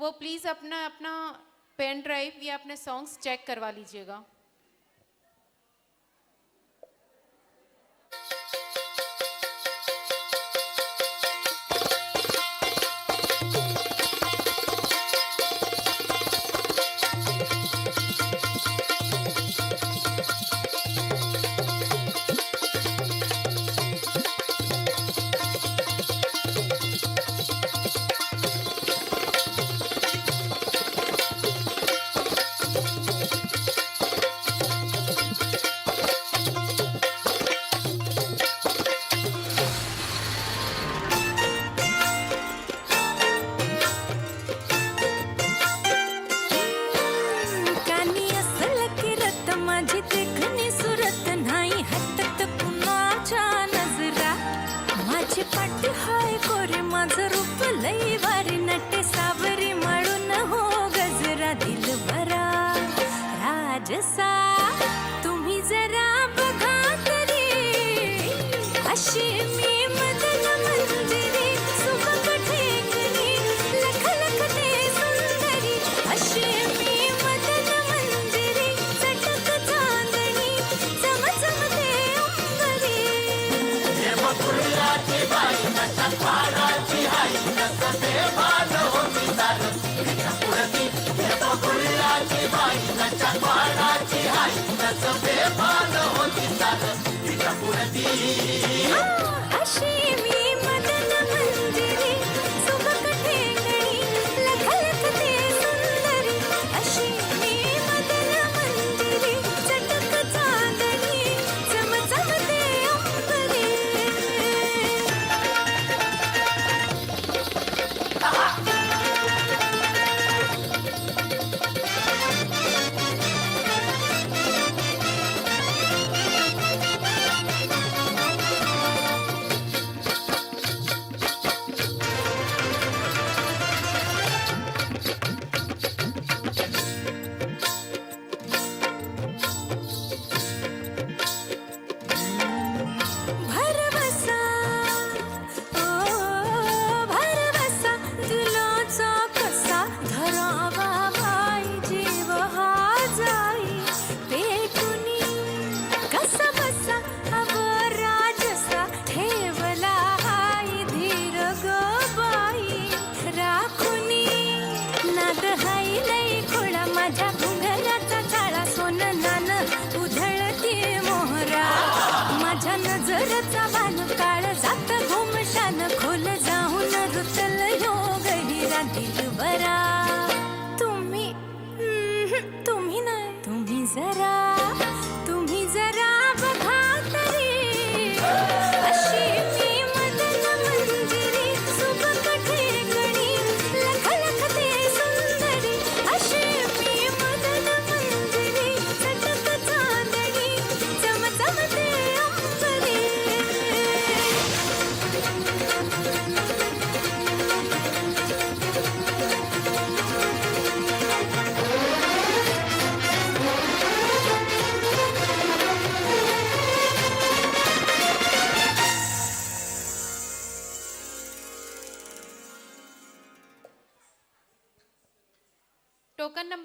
वो प्लीज़ अपना अपना पेन ड्राइव या अपने सॉन्ग्स चेक करवा लीजिएगा। पट हाय कोरे माझं रूप लई वारी नटे सावरी माळून हो गजरा दिल भरा राजसा तुम्ही जरा बघा तरी अशी मी मदन मंजिरी सुबक ठेंगणी लख लखते सुंदरी अशी मी मदन मंजिरी चटक चांदणी चमचमते अंबरी फुलाची बाई नशा पाडाची हाय नसं बेभान होती दार पुढती फुलाची बाई नशा पाडाची हाय नसं बेभान होती दार पुढती अशी मी मदन मंजिरी सुबक ठेंगणी लख लखते सुंदरी अशी मी मदन मंजिरी चटक चांदणी चमचमते अंबरी भरवसा ओ भरवसा दिलाचा कसा धरावा बाई जीव हा जाई पेटुनी कसा बसा अव राजसा ठेवला हाय धीर ग बाई राखुनी नाद हाय लई खुळा माझ्या घुंगराचा काळा सोन नान उधळती मोहरा माझ्या नजरचा बाण काळ जात घुमशान खोल जाऊन रुतल योग हिरा दिलबरा तुम्ही तुम्ही नाही तुम्ही जरा बघा तरी अशी मी मदन मंजिरी सुबक ठेंगणी लख लखते सुंदरी अशी मी मदन मंजिरी चटक चांदणी चमचमते अंबरी टोकन नंबर